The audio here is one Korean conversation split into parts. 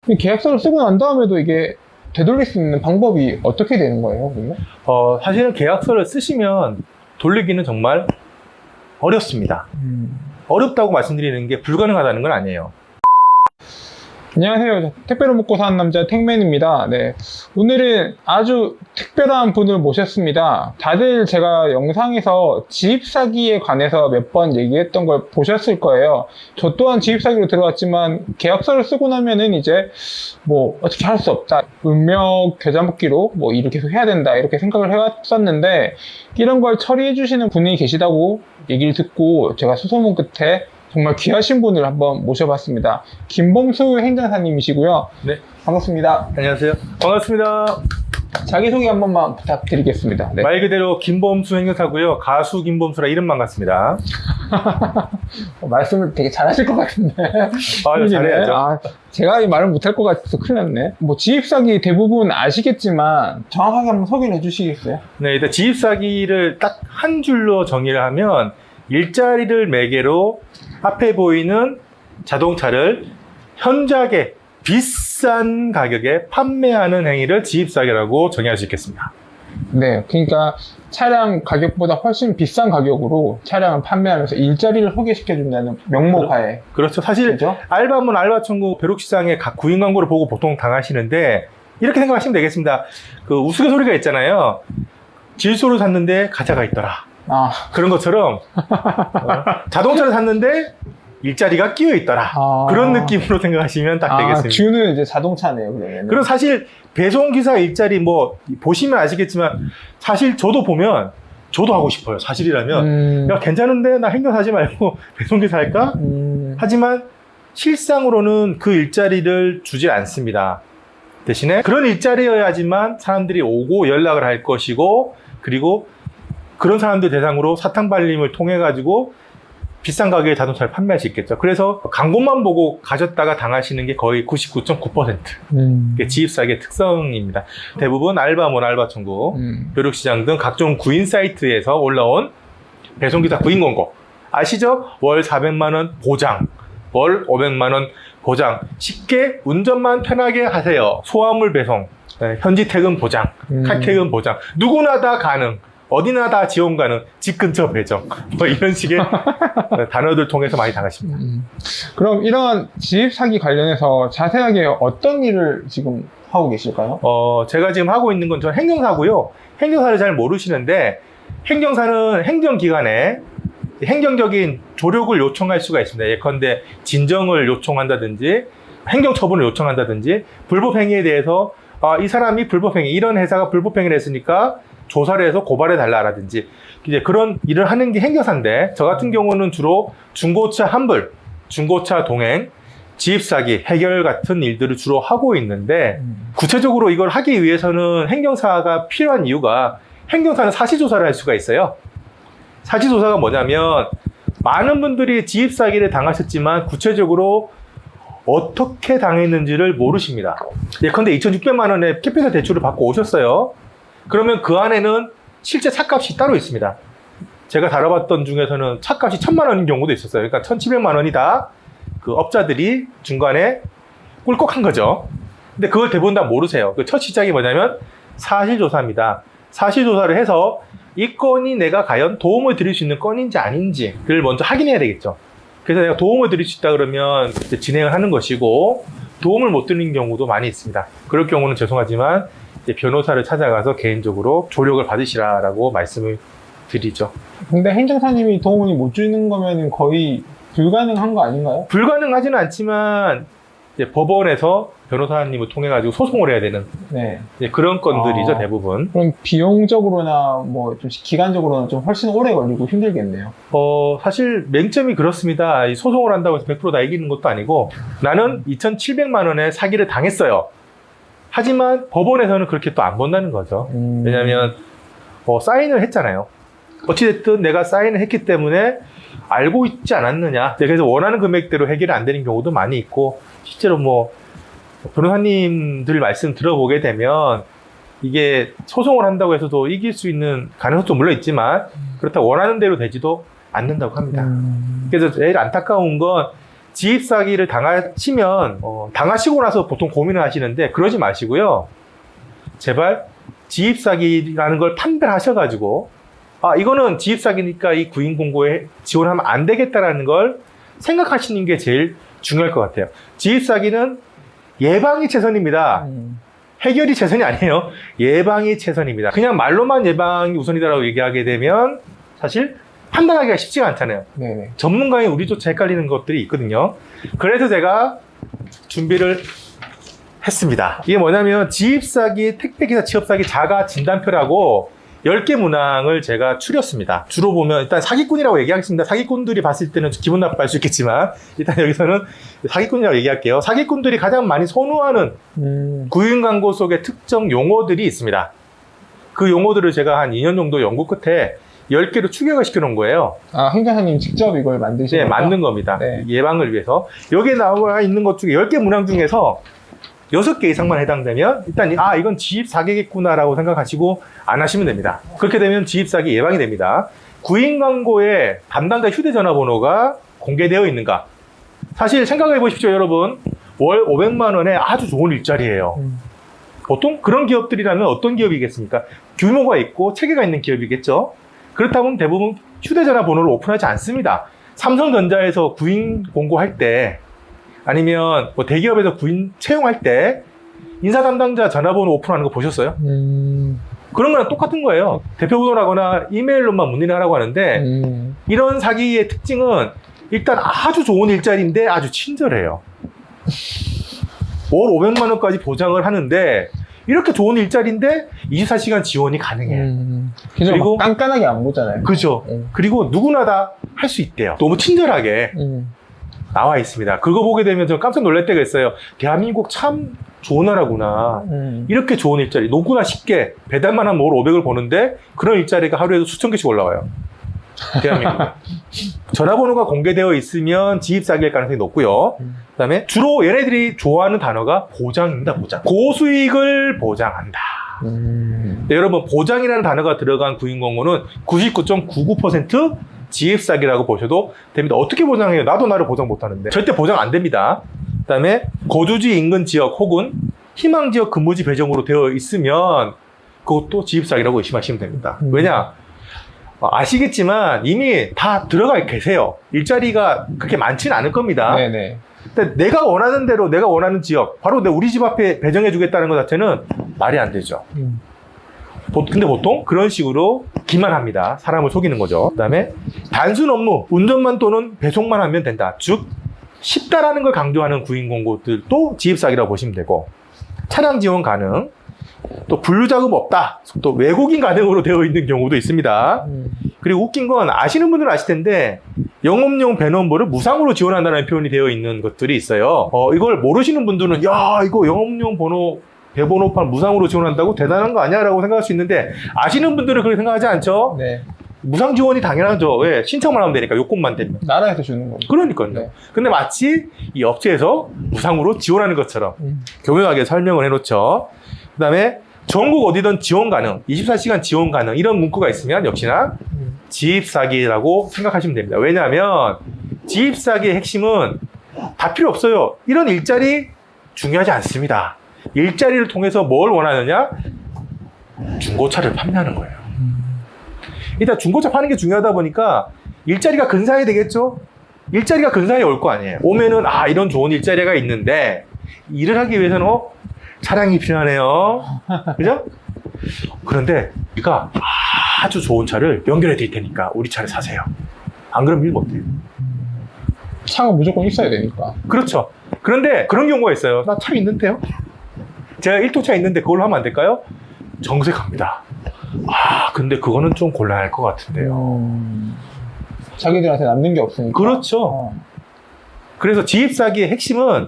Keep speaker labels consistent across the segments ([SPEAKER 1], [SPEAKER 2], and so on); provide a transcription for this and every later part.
[SPEAKER 1] 이 계약서를 쓰고 난 다음에도 이게 되돌릴 수 있는 방법이 어떻게 되는 거예요, 그러면?
[SPEAKER 2] 사실은 계약서를 쓰시면 돌리기는 정말 어렵습니다. 어렵다고 말씀드리는 게 불가능하다는 건 아니에요.
[SPEAKER 1] 안녕하세요. 택배로 먹고 사는 남자 택맨입니다. 네. 오늘은 아주 특별한 분을 모셨습니다. 다들 제가 영상에서 지입사기에 관해서 몇 번 얘기했던 걸 보셨을 거예요. 저 또한 지입사기로 들어왔지만 계약서를 쓰고 나면은 이제 뭐 어떻게 할 수 없다. 운명 계좌먹기로 뭐 이렇게 계속 해야 된다. 이렇게 생각을 해왔었는데 이런 걸 처리해 주시는 분이 계시다고 얘기를 듣고 제가 수소문 끝에 정말 귀하신 분을 한번 모셔봤습니다. 김범수 행정사님이시고요.
[SPEAKER 2] 네.
[SPEAKER 1] 반갑습니다.
[SPEAKER 2] 안녕하세요. 반갑습니다.
[SPEAKER 1] 자기소개 한 번만 부탁드리겠습니다. 네.
[SPEAKER 2] 말 그대로 김범수 행정사고요. 가수 김범수라 이름만 같습니다.
[SPEAKER 1] 말씀을 되게 잘하실 것 같은데.
[SPEAKER 2] 잘해야죠.
[SPEAKER 1] 제가 이 말을 못할 것 같아서 큰일 났네. 뭐 지입사기 대부분 아시겠지만 정확하게 한번 소개를 해주시겠어요?
[SPEAKER 2] 네, 일단 지입사기를 딱 한 줄로 정의를 하면 일자리를 매개로 앞에 보이는 자동차를 현저하게 비싼 가격에 판매하는 행위를 지입사기라고 정의할 수 있겠습니다.
[SPEAKER 1] 네, 그러니까 차량 가격보다 훨씬 비싼 가격으로 차량을 판매하면서 일자리를 소개시켜준다는 명목하에.
[SPEAKER 2] 그렇죠. 사실
[SPEAKER 1] 그렇죠?
[SPEAKER 2] 알바몬, 알바천국, 벼룩시장의 각 구인 광고를 보고 보통 당하시는데 이렇게 생각하시면 되겠습니다. 그 우스갯소리가 있잖아요. 질소를 샀는데 가짜가 있더라. 그런 것처럼 자동차를 샀는데 일자리가 끼어 있더라. 그런 느낌으로 생각하시면 딱 되겠습니다.
[SPEAKER 1] 뷰는 이제 자동차네요, 그러면.
[SPEAKER 2] 그리고 사실 배송기사 일자리 뭐 보시면 아시겠지만 사실 저도 보면 저도 하고 싶어요. 사실이라면 야 괜찮은데 나 행정 사지 말고 배송기사 할까? 하지만 실상으로는 그 일자리를 주지 않습니다. 대신에 그런 일자리여야지만 사람들이 오고 연락을 할 것이고, 그리고 그런 사람들 대상으로 사탕발림을 통해 가지고 비싼 가격에 자동차를 판매할 수 있겠죠. 그래서 광고만 보고 가셨다가 당하시는 게 거의 99.9%. 그게 지입사기의 특성입니다. 대부분 알바몬, 알바천국, 벼룩시장 등 각종 구인 사이트에서 올라온 배송기사 구인 광고 아시죠? 월 400만 원 보장, 월 500만 원 보장, 쉽게 운전만 편하게 하세요. 소화물 배송, 현지 퇴근 보장, 칼퇴근 보장, 누구나 다 가능. 어디나 다 지원 가능, 집 근처 배정, 뭐 이런 식의 단어들 통해서 많이 당하십니다.
[SPEAKER 1] 그럼 이런 지입 사기 관련해서 자세하게 어떤 일을 지금 하고 계실까요?
[SPEAKER 2] 제가 지금 하고 있는 건 저는 행정사고요. 행정사를 잘 모르시는데, 행정사는 행정기관에 행정적인 조력을 요청할 수가 있습니다. 예컨대 진정을 요청한다든지 행정처분을 요청한다든지 불법행위에 대해서 이 사람이 불법행위, 이런 회사가 불법행위를 했으니까 조사를 해서 고발해 달라라든지 이제 그런 일을 하는 게 행정사인데, 저 같은 경우는 주로 중고차 환불, 중고차 동행, 지입사기 해결 같은 일들을 주로 하고 있는데, 구체적으로 이걸 하기 위해서는 행정사가 필요한 이유가, 행정사는 사실조사를 할 수가 있어요. 사실조사가 뭐냐면 많은 분들이 지입사기를 당하셨지만 구체적으로 어떻게 당했는지를 모르십니다. 예컨대 2,600만 원의 캐피탈 대출을 받고 오셨어요. 그러면 그 안에는 실제 차값이 따로 있습니다. 제가 다뤄봤던 중에서는 차값이 1,000만 원인 경우도 있었어요. 그러니까 1,700만 원이 다 그 업자들이 중간에 꿀꺽한 거죠. 근데 그걸 대부분 다 모르세요. 그 첫 시작이 뭐냐면 사실조사입니다. 사실조사를 해서 이 건이 내가 과연 도움을 드릴 수 있는 건인지 아닌지를 먼저 확인해야 되겠죠. 그래서 내가 도움을 드릴 수 있다 그러면 이제 진행을 하는 것이고, 도움을 못 드리는 경우도 많이 있습니다. 그럴 경우는 죄송하지만 이제 변호사를 찾아가서 개인적으로 조력을 받으시라라고 말씀을 드리죠.
[SPEAKER 1] 근데 행정사님이 도움을 못 주는 거면 거의 불가능한 거 아닌가요?
[SPEAKER 2] 불가능하지는 않지만 이제 법원에서 변호사님을 통해 가지고 소송을 해야 되는 이제 그런 건들이죠. 대부분.
[SPEAKER 1] 그럼 비용적으로나 뭐 좀 기간적으로는 좀 훨씬 오래 걸리고 힘들겠네요.
[SPEAKER 2] 사실 맹점이 그렇습니다. 이 소송을 한다고 해서 100% 다 이기는 것도 아니고, 나는 2,700만 원의 사기를 당했어요. 하지만 법원에서는 그렇게 또 안 본다는 거죠. 왜냐하면 사인을 했잖아요. 어찌됐든 내가 사인을 했기 때문에 알고 있지 않았느냐. 그래서 원하는 금액대로 해결이 안 되는 경우도 많이 있고, 실제로 뭐 변호사님들 말씀 들어보게 되면 이게 소송을 한다고 해서도 이길 수 있는 가능성도 물론 있지만, 그렇다고 원하는 대로 되지도 않는다고 합니다. 그래서 제일 안타까운 건 지입 사기를 당하시면 당하시고 나서 보통 고민을 하시는데 그러지 마시고요. 제발 지입 사기라는 걸 판별하셔가지고 이거는 지입 사기니까 이 구인 공고에 지원하면 안 되겠다라는 걸 생각하시는 게 제일 중요할 것 같아요. 지입 사기는 예방이 최선입니다. 해결이 최선이 아니에요. 예방이 최선입니다. 그냥 말로만 예방이 우선이다라고 얘기하게 되면 사실 판단하기가 쉽지가 않잖아요.
[SPEAKER 1] 네네.
[SPEAKER 2] 전문가인 우리조차 헷갈리는 것들이 있거든요. 그래서 제가 준비를 했습니다. 이게 뭐냐면 지입사기, 택배기사 취업사기 자가 진단표라고 10개 문항을 제가 추렸습니다. 주로 보면 일단 사기꾼이라고 얘기하겠습니다. 사기꾼들이 봤을 때는 기분 나빠할 수 있겠지만 일단 여기서는 사기꾼이라고 얘기할게요. 사기꾼들이 가장 많이 선호하는 구인 광고 속에 특정 용어들이 있습니다. 그 용어들을 제가 한 2년 정도 연구 끝에 10개로 추격을 시켜 놓은 거예요.
[SPEAKER 1] 행정사님 직접 이걸 만드신
[SPEAKER 2] 네,
[SPEAKER 1] 거죠?
[SPEAKER 2] 만든 겁니다.
[SPEAKER 1] 네.
[SPEAKER 2] 예방을 위해서. 여기에 나와 있는 것 중에 10개 문항 중에서 6개 이상만 해당되면 일단 이건 지입 사기겠구나라고 생각하시고 안 하시면 됩니다. 그렇게 되면 지입 사기 예방이 됩니다. 구인 광고에 담당자 휴대전화번호가 공개되어 있는가? 사실 생각해 보십시오, 여러분. 월 500만 원에 아주 좋은 일자리예요. 보통 그런 기업들이라면 어떤 기업이겠습니까? 규모가 있고 체계가 있는 기업이겠죠. 그렇다면 대부분 휴대전화 번호를 오픈하지 않습니다. 삼성전자에서 구인 공고할 때 아니면 뭐 대기업에서 구인 채용할 때 인사 담당자 전화번호 오픈하는 거 보셨어요? 그런 거랑 똑같은 거예요. 대표번호라거나 이메일로만 문의를 하라고 하는데 이런 사기의 특징은 일단 아주 좋은 일자리인데 아주 친절해요. 월 500만 원까지 보장을 하는데 이렇게 좋은 일자리인데 24시간 지원이 가능해요.
[SPEAKER 1] 그리고 깐깐하게 안 보잖아요.
[SPEAKER 2] 그죠. 그리고 누구나 다 할 수 있대요. 너무 친절하게 나와 있습니다. 그거 보게 되면 좀 깜짝 놀랄 때가 있어요. 대한민국 참 좋은 나라구나. 이렇게 좋은 일자리, 누구나 쉽게 배달만 하면 월 500을 버는데 그런 일자리가 하루에도 수천 개씩 올라와요. 대한민국에. 전화번호가 공개되어 있으면 지입사기일 가능성이 높고요. 그 다음에 주로 얘네들이 좋아하는 단어가 보장입니다. 보장. 고수익을 보장한다. 네, 여러분 보장이라는 단어가 들어간 구인공고는 99.99% 지입사기라고 보셔도 됩니다. 어떻게 보장해요? 나도 나를 보장 못하는데. 절대 보장 안 됩니다. 그 다음에 거주지 인근 지역 혹은 희망지역 근무지 배정으로 되어 있으면 그것도 지입사기라고 의심하시면 됩니다. 왜냐? 아시겠지만 이미 다 들어가 계세요. 일자리가 그렇게 많지는 않을 겁니다.
[SPEAKER 1] 네네.
[SPEAKER 2] 근데 내가 원하는 대로 내가 원하는 지역 바로 우리 집 앞에 배정해 주겠다는 것 자체는 말이 안 되죠. 근데 보통 그런 식으로 기만합니다. 사람을 속이는 거죠. 그 다음에 단순 업무, 운전만 또는 배송만 하면 된다. 즉 쉽다라는 걸 강조하는 구인 공고들도 지입사기라고 보시면 되고, 차량 지원 가능, 또 분류자금 없다, 또 외국인 가능으로 되어 있는 경우도 있습니다. 그리고 웃긴 건 아시는 분들은 아실 텐데 영업용 배너번호를 무상으로 지원한다는 표현이 되어 있는 것들이 있어요. 이걸 모르시는 분들은 야, 이거 영업용 번호 배번호판 무상으로 지원한다고 대단한 거 아니야? 라고 생각할 수 있는데 아시는 분들은 그렇게 생각하지 않죠?
[SPEAKER 1] 네.
[SPEAKER 2] 무상 지원이 당연하죠. 왜? 신청만 하면 되니까, 요건만 되면.
[SPEAKER 1] 나라에서 주는 거죠.
[SPEAKER 2] 그러니까요.
[SPEAKER 1] 네.
[SPEAKER 2] 근데 마치 이 업체에서 무상으로 지원하는 것처럼 교묘하게 설명을 해놓죠. 그 다음에 전국 어디든 지원 가능, 24시간 지원 가능, 이런 문구가 있으면 역시나 지입사기라고 생각하시면 됩니다. 왜냐하면 지입사기의 핵심은 다 필요 없어요. 이런 일자리 중요하지 않습니다. 일자리를 통해서 뭘 원하느냐? 중고차를 판매하는 거예요. 일단 중고차 파는 게 중요하다 보니까 일자리가 근사해야 되겠죠? 일자리가 근사해 올 거 아니에요. 오면은 이런 좋은 일자리가 있는데 일을 하기 위해서는 차량이 필요하네요. 그죠? 그런데 우리가 아주 좋은 차를 연결해 드릴 테니까 우리 차를 사세요. 안 그러면 일 못해요.
[SPEAKER 1] 차가 무조건 있어야 되니까.
[SPEAKER 2] 그렇죠. 그런데 그런 경우가 있어요. 나 차 있는데요? 제가 1토차 있는데 그걸로 하면 안 될까요? 정색합니다. 근데 그거는 좀 곤란할 것 같은데요.
[SPEAKER 1] 자기들한테 남는 게 없으니까.
[SPEAKER 2] 그렇죠. 그래서 지입사기의 핵심은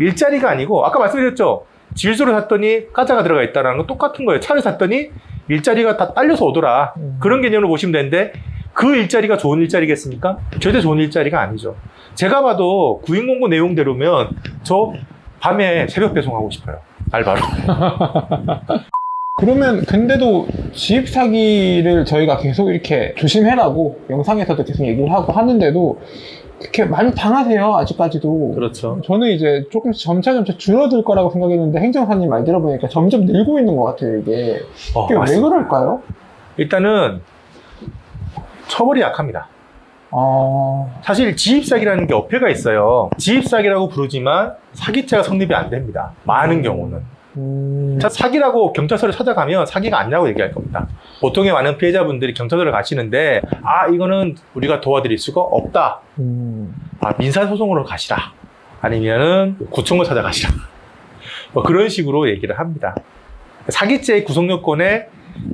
[SPEAKER 2] 일자리가 아니고, 아까 말씀드렸죠? 질소를 샀더니 까자가 들어가 있다는 건 똑같은 거예요. 차를 샀더니 일자리가 다 딸려서 오더라. 그런 개념으로 보시면 되는데, 그 일자리가 좋은 일자리겠습니까? 절대 좋은 일자리가 아니죠. 제가 봐도 구인공고 내용대로면 저 밤에 새벽 배송하고 싶어요. 알바로.
[SPEAKER 1] 그러면 근데도 지입 사기를 저희가 계속 이렇게 조심해라고 영상에서도 계속 얘기를 하고 하는데도 그렇게 많이 당하세요, 아직까지도.
[SPEAKER 2] 그렇죠.
[SPEAKER 1] 저는 이제 조금씩 점차 줄어들 거라고 생각했는데 행정사님 말 들어보니까 점점 늘고 있는 것 같아요, 이게. 이게 왜
[SPEAKER 2] 맞습니다.
[SPEAKER 1] 그럴까요?
[SPEAKER 2] 일단은 처벌이 약합니다.
[SPEAKER 1] 아,
[SPEAKER 2] 사실 지입사기라는 게 어폐가 있어요. 지입사기라고 부르지만 사기죄가 성립이 안 됩니다. 많은 경우는. 자, 사기라고 경찰서를 찾아가면 사기가 아니라고 얘기할 겁니다. 보통의 많은 피해자분들이 경찰서를 가시는데, 아, 이거는 우리가 도와드릴 수가 없다. 아, 민사소송으로 가시라. 아니면은 구청을 찾아가시라. 뭐 그런 식으로 얘기를 합니다. 사기죄의 구성요건에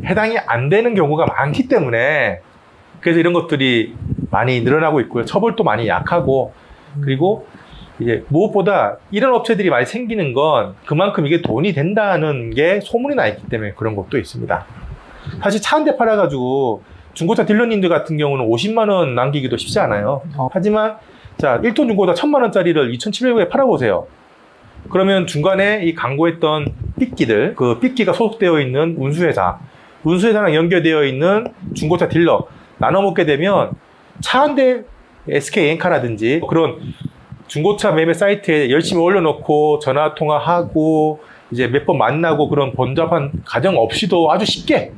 [SPEAKER 2] 해당이 안 되는 경우가 많기 때문에 그래서 이런 것들이 많이 늘어나고 있고요. 처벌도 많이 약하고, 그리고 이제 무엇보다 이런 업체들이 많이 생기는 건 그만큼 이게 돈이 된다는 게 소문이 나 있기 때문에 그런 것도 있습니다. 사실 차 한 대 팔아가지고 중고차 딜러님들 같은 경우는 50만 원 남기기도 쉽지 않아요. 하지만 자, 1톤 중고차 1000만 원짜리를 2,700원에 팔아보세요. 그러면 중간에 이 광고했던 삐끼들, 그 삐끼가 소속되어 있는 운수회사랑 연결되어 있는 중고차 딜러 나눠 먹게 되면 차 한 대 SK엔카라든지 그런 중고차 매매 사이트에 열심히 올려놓고 전화 통화하고 이제 몇 번 만나고 그런 번잡한 과정 없이도 아주 쉽게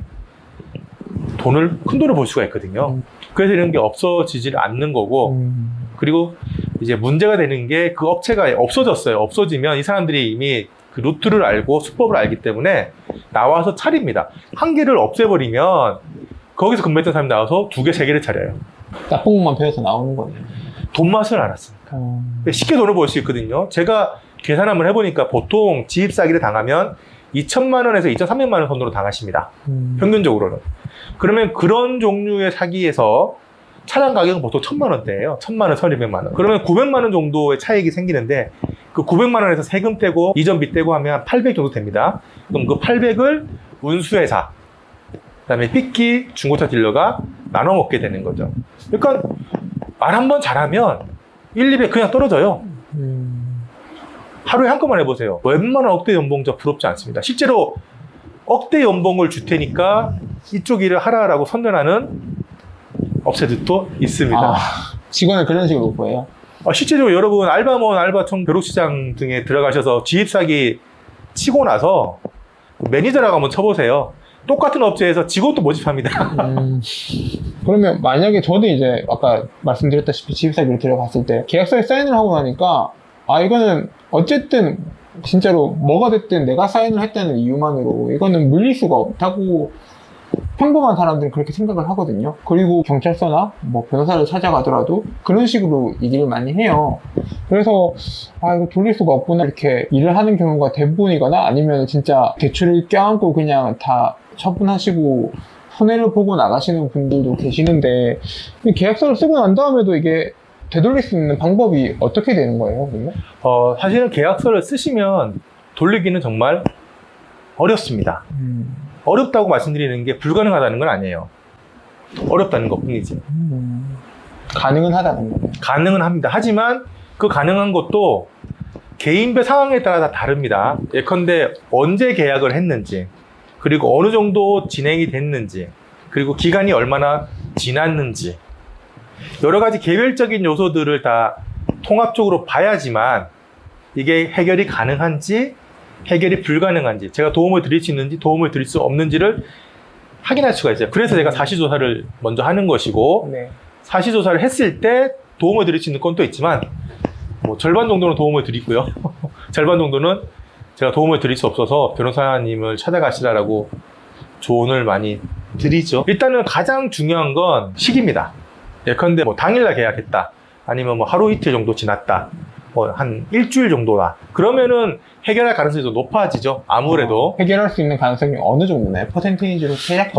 [SPEAKER 2] 큰 돈을 벌 수가 있거든요. 그래서 이런 게 없어지질 않는 거고, 그리고 이제 문제가 되는 게 그 업체가 없어졌어요. 없어지면 이 사람들이 이미 그 루트를 알고 수법을 알기 때문에 나와서 차립니다. 한 개를 없애버리면 거기서 근무했던 사람이 나와서 2개, 3개를 차려요.
[SPEAKER 1] 나쁜 것만 배워서 나오는 거네요.
[SPEAKER 2] 돈 맛을 알았으니까. 쉽게 돈을 벌 수 있거든요. 제가 계산 한번 해보니까 보통 지입 사기를 당하면 2천만 원에서 2,300만 원 선으로 당하십니다. 평균적으로는. 그러면 그런 종류의 사기에서 차량 가격은 보통 1,000만 원대예요. 1,000만 원, 1,200만 원. 그러면 900만 원 정도의 차익이 생기는데 그 900만 원에서 세금 떼고 이전비 떼고 하면 800 정도 됩니다. 그럼 그 800을 운수회사, 그다음에 삐끼 중고차 딜러가 나눠 먹게 되는 거죠. 그러니까 말 한 번 잘하면 1, 200 그냥 떨어져요. 하루에 한건만 해보세요. 웬만한 억대 연봉 저 부럽지 않습니다. 실제로 억대 연봉을 줄 테니까 이쪽 일을 하라라고 선전하는 업체들도 있습니다.
[SPEAKER 1] 아, 직원을 그런 식으로 보여요?
[SPEAKER 2] 실제로 여러분 알바몬, 알바청, 벼룩시장 등에 들어가셔서 지입사기 치고 나서 매니저라고 한번 쳐보세요. 똑같은 업체에서 직원도 모집합니다.
[SPEAKER 1] 그러면 만약에 저도 이제 아까 말씀드렸다시피 지입사기로 들어갔을 때 계약서에 사인을 하고 나니까 아 이거는 어쨌든 진짜로 뭐가 됐든 내가 사인을 했다는 이유만으로 이거는 물릴 수가 없다고 평범한 사람들은 그렇게 생각을 하거든요. 그리고 경찰서나 뭐 변호사를 찾아가더라도 그런 식으로 얘기를 많이 해요. 그래서 아 이거 돌릴 수가 없구나 이렇게 일을 하는 경우가 대부분이거나 아니면 진짜 대출을 껴안고 그냥 다 처분하시고 손해를 보고 나가시는 분들도 계시는데 계약서를 쓰고 난 다음에도 이게 되돌릴 수 있는 방법이 어떻게 되는 거예요? 그러면?
[SPEAKER 2] 사실은 계약서를 쓰시면 돌리기는 정말 어렵습니다. 어렵다고 말씀드리는 게 불가능하다는 건 아니에요. 어렵다는 것 뿐이지.
[SPEAKER 1] 가능은 하다는 거예요.
[SPEAKER 2] 가능은 합니다. 하지만 그 가능한 것도 개인별 상황에 따라 다 다릅니다. 예컨대 언제 계약을 했는지, 그리고 어느 정도 진행이 됐는지, 그리고 기간이 얼마나 지났는지, 여러 가지 개별적인 요소들을 다 통합적으로 봐야지만 이게 해결이 가능한지 해결이 불가능한지, 제가 도움을 드릴 수 있는지 도움을 드릴 수 없는지를 확인할 수가 있어요. 그래서 제가 사시조사를 먼저 하는 것이고,
[SPEAKER 1] 네.
[SPEAKER 2] 사시조사를 했을 때 도움을 드릴 수 있는 건 또 있지만 뭐 절반 정도는 도움을 드리고요. 절반 정도는 제가 도움을 드릴 수 없어서 변호사님을 찾아가시라고 조언을 많이 드리죠. 일단은 가장 중요한 건 시기입니다. 예컨대 뭐 당일날 계약했다, 아니면 뭐 하루 이틀 정도 지났다, 뭐 한 일주일 정도다, 그러면은 해결할 가능성이 좀 높아지죠. 아무래도
[SPEAKER 1] 해결할 수 있는 가능성이 어느 정도나요? 퍼센테이지로 대략